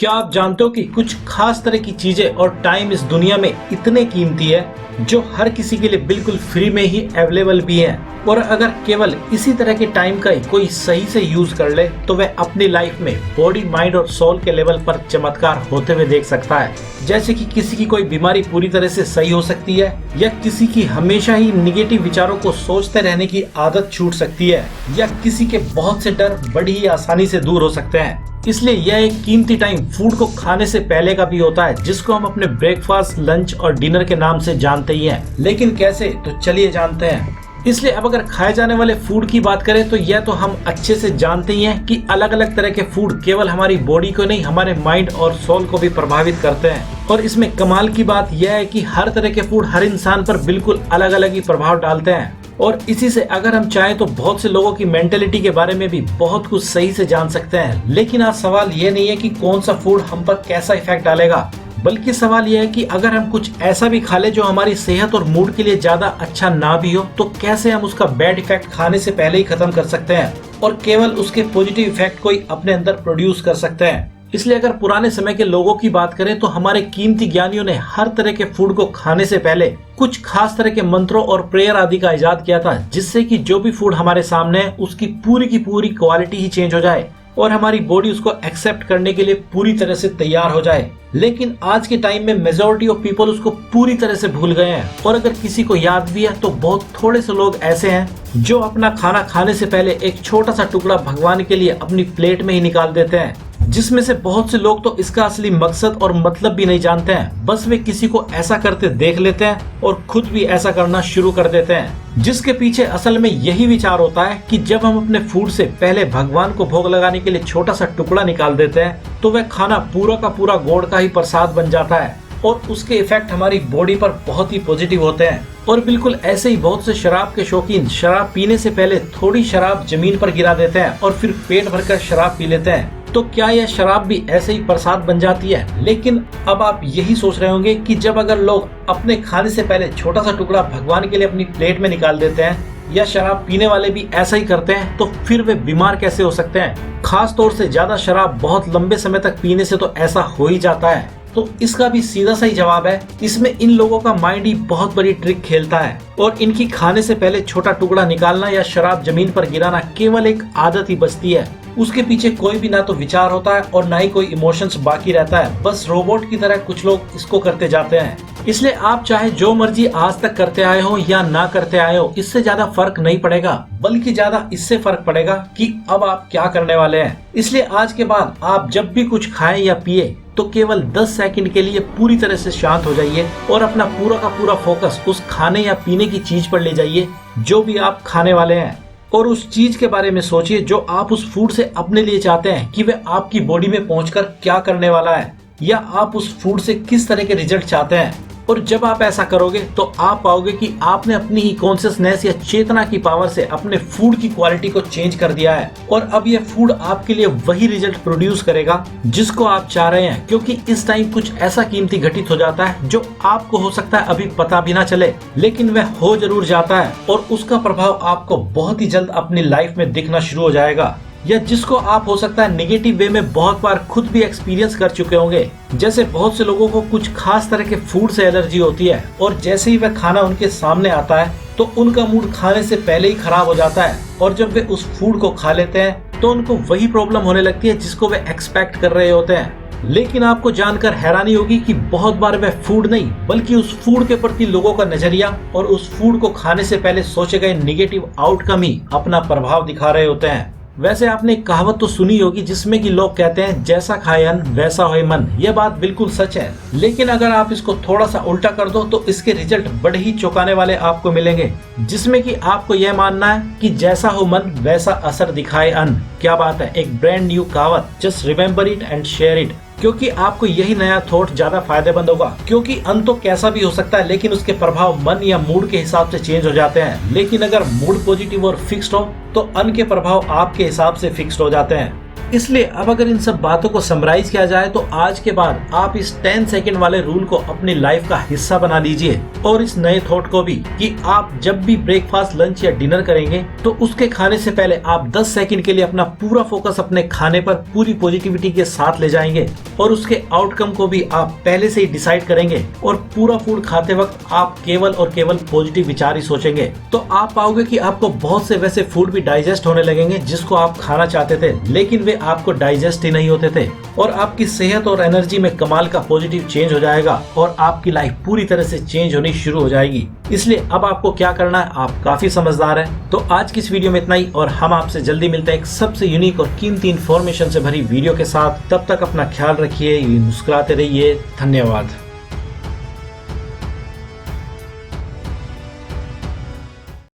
क्या आप जानते हो कि कुछ खास तरह की चीजें और टाइम इस दुनिया में इतने कीमती है जो हर किसी के लिए बिल्कुल फ्री में ही अवेलेबल भी है। और अगर केवल इसी तरह के टाइम का ही कोई सही से यूज कर ले तो वह अपनी लाइफ में बॉडी, माइंड और सोल के लेवल पर चमत्कार होते हुए देख सकता है। जैसे कि किसी की कोई बीमारी पूरी तरह से सही हो सकती है, या किसी की हमेशा ही निगेटिव विचारों को सोचते रहने की आदत छूट सकती है, या किसी के बहुत से डर बड़ी ही आसानी से दूर हो सकते हैं। इसलिए यह एक कीमती टाइम फूड को खाने से पहले का भी होता है, जिसको हम अपने ब्रेकफास्ट, लंच और डिनर के नाम से जानते ही हैं। लेकिन कैसे, तो चलिए जानते हैं। इसलिए अब अगर खाए जाने वाले फूड की बात करें तो यह तो हम अच्छे से जानते ही हैं कि अलग अलग तरह के फूड केवल हमारी बॉडी को नहीं, हमारे माइंड और सोल को भी प्रभावित करते हैं। और इसमें कमाल की बात यह है कि हर तरह के फूड हर इंसान पर बिल्कुल अलग अलग ही प्रभाव डालते हैं। और इसी से अगर हम चाहें तो बहुत से लोगों की मेंटेलिटी के बारे में भी बहुत कुछ सही से जान सकते हैं। लेकिन आज सवाल ये नहीं है कि कौन सा फूड हम पर कैसा इफेक्ट डालेगा, बल्कि सवाल यह है कि अगर हम कुछ ऐसा भी खा ले जो हमारी सेहत और मूड के लिए ज्यादा अच्छा ना भी हो, तो कैसे हम उसका बैड इफेक्ट खाने से पहले ही खत्म कर सकते हैं और केवल उसके पॉजिटिव इफेक्ट को ही अपने अंदर प्रोड्यूस कर सकते हैं। इसलिए अगर पुराने समय के लोगों की बात करें तो हमारे कीमती ज्ञानियों ने हर तरह के फूड को खाने से पहले कुछ खास तरह के मंत्रों और प्रेयर आदि का इजाद किया था, जिससे कि जो भी फूड हमारे सामने है उसकी पूरी की पूरी क्वालिटी ही चेंज हो जाए और हमारी बॉडी उसको एक्सेप्ट करने के लिए पूरी तरह से तैयार हो जाए। लेकिन आज के टाइम में मेजॉरिटी ऑफ पीपल उसको पूरी तरह से भूल गए हैं, और अगर किसी को याद भी है तो बहुत थोड़े से लोग ऐसे हैं जो अपना खाना खाने से पहले एक छोटा सा टुकड़ा भगवान के लिए अपनी प्लेट में ही निकाल देते हैं, जिसमें से बहुत से लोग तो इसका असली मकसद और मतलब भी नहीं जानते हैं। बस वे किसी को ऐसा करते देख लेते हैं और खुद भी ऐसा करना शुरू कर देते हैं, जिसके पीछे असल में यही विचार होता है कि जब हम अपने फूड से पहले भगवान को भोग लगाने के लिए छोटा सा टुकड़ा निकाल देते हैं तो वह खाना पूरा का पूरा गॉड का ही प्रसाद बन जाता है और उसके इफेक्ट हमारी बॉडी पर बहुत ही पॉजिटिव होते हैं। और बिल्कुल ऐसे ही बहुत से शराब के शौकीन शराब पीने से पहले थोड़ी शराब जमीन पर गिरा देते हैं और फिर पेट भरकर शराब पी लेते हैं। तो क्या यह शराब भी ऐसे ही प्रसाद बन जाती है? लेकिन अब आप यही सोच रहे होंगे कि जब अगर लोग अपने खाने से पहले छोटा सा टुकड़ा भगवान के लिए अपनी प्लेट में निकाल देते हैं, या शराब पीने वाले भी ऐसा ही करते हैं, तो फिर वे बीमार कैसे हो सकते हैं? खास तौर से ज्यादा शराब बहुत लंबे समय तक पीने से तो ऐसा हो ही जाता है। तो इसका भी सीधा सा ही जवाब है, इसमें इन लोगों का माइंड ही बहुत बड़ी ट्रिक खेलता है और इनकी खाने से पहले छोटा टुकड़ा निकालना या शराब जमीन पर गिराना केवल एक आदत ही बचती है। उसके पीछे कोई भी ना तो विचार होता है और ना ही कोई इमोशंस बाकी रहता है। बस रोबोट की तरह कुछ लोग इसको करते जाते हैं। इसलिए आप चाहे जो मर्जी आज तक करते आए हो या ना करते आए हो, इससे ज्यादा फर्क नहीं पड़ेगा, बल्कि ज्यादा इससे फर्क पड़ेगा कि अब आप क्या करने वाले हैं। इसलिए आज के बाद आप जब भी कुछ खाएं या पिए तो केवल 10 सेकंड के लिए पूरी तरह से शांत हो जाइए और अपना पूरा का पूरा फोकस उस खाने या पीने की चीज पर ले जाइए जो भी आप खाने वाले हैं, और उस चीज के बारे में सोचिए जो आप उस फूड से अपने लिए चाहते हैं कि वह आपकी बॉडी में पहुंचकर क्या करने वाला है, या आप उस फूड से किस तरह के रिजल्ट चाहते हैं। और जब आप ऐसा करोगे तो आप पाओगे कि आपने अपनी ही कॉन्शियसनेस या चेतना की पावर से अपने फूड की क्वालिटी को चेंज कर दिया है, और अब यह फूड आपके लिए वही रिजल्ट प्रोड्यूस करेगा जिसको आप चाह रहे हैं। क्योंकि इस टाइम कुछ ऐसा कीमती घटित हो जाता है जो आपको हो सकता है अभी पता भी ना चले, लेकिन वह हो जरूर जाता है और उसका प्रभाव आपको बहुत ही जल्द अपनी लाइफ में दिखना शुरू हो जाएगा, या जिसको आप हो सकता है नेगेटिव वे में बहुत बार खुद भी एक्सपीरियंस कर चुके होंगे। जैसे बहुत से लोगों को कुछ खास तरह के फूड से एलर्जी होती है और जैसे ही वह खाना उनके सामने आता है तो उनका मूड खाने से पहले ही खराब हो जाता है, और जब वे उस फूड को खा लेते हैं तो उनको वही प्रॉब्लम होने लगती है जिसको वे एक्सपेक्ट कर रहे होते हैं। लेकिन आपको जानकर हैरानी होगी कि बहुत बार वह फूड नहीं बल्कि उस फूड के प्रति लोगों का नजरिया और उस फूड को खाने से पहले सोचे गए नेगेटिव आउटकम ही अपना प्रभाव दिखा रहे होते हैं। वैसे आपने एक कहावत तो सुनी होगी जिसमें कि लोग कहते हैं जैसा खाए अन्न वैसा होए मन। यह बात बिल्कुल सच है, लेकिन अगर आप इसको थोड़ा सा उल्टा कर दो तो इसके रिजल्ट बड़े ही चौंकाने वाले आपको मिलेंगे, जिसमें कि आपको यह मानना है कि जैसा हो मन वैसा असर दिखाए अन्न। क्या बात है, एक ब्रांड न्यू कहावत। Just remember it and share it, क्योंकि आपको यही नया थॉट ज्यादा फायदेमंद होगा। क्योंकि अन्न तो कैसा भी हो सकता है, लेकिन उसके प्रभाव मन या मूड के हिसाब से चेंज हो जाते हैं। लेकिन अगर मूड पॉजिटिव और फिक्स्ड हो तो अन्न के प्रभाव आपके हिसाब से फिक्स्ड हो जाते हैं। इसलिए अब अगर इन सब बातों को समराइज किया जाए तो आज के बाद आप इस 10 सेकंड वाले रूल को अपनी लाइफ का हिस्सा बना लीजिए और इस नए थॉट को भी कि आप जब भी ब्रेकफास्ट, लंच या डिनर करेंगे तो उसके खाने से पहले आप 10 सेकंड के लिए अपना पूरा फोकस अपने खाने पर पूरी पॉजिटिविटी के साथ ले जाएंगे और उसके आउटकम को भी आप पहले से ही डिसाइड करेंगे और पूरा फूड खाते वक्त आप केवल और केवल पॉजिटिव विचार ही सोचेंगे। तो आप पाओगे कि आपको बहुत से वैसे फूड भी डाइजेस्ट होने लगेंगे जिसको आप खाना चाहते थे लेकिन वे आपको डाइजेस्ट ही नहीं होते थे और आपकी सेहत और एनर्जी में कमाल का पॉजिटिव चेंज हो जाएगा और आपकी लाइफ पूरी तरह से चेंज होनी शुरू हो जाएगी। इसलिए अब आपको क्या करना है, आप काफी समझदार हैं। तो आज की इस वीडियो में इतना ही और हम आपसे जल्दी मिलते हैं एक सबसे यूनिक और कीमती इंफॉर्मेशन से भरी वीडियो के साथ। तब तक अपना ख्याल रखिए, मुस्कुराते रहिए। धन्यवाद।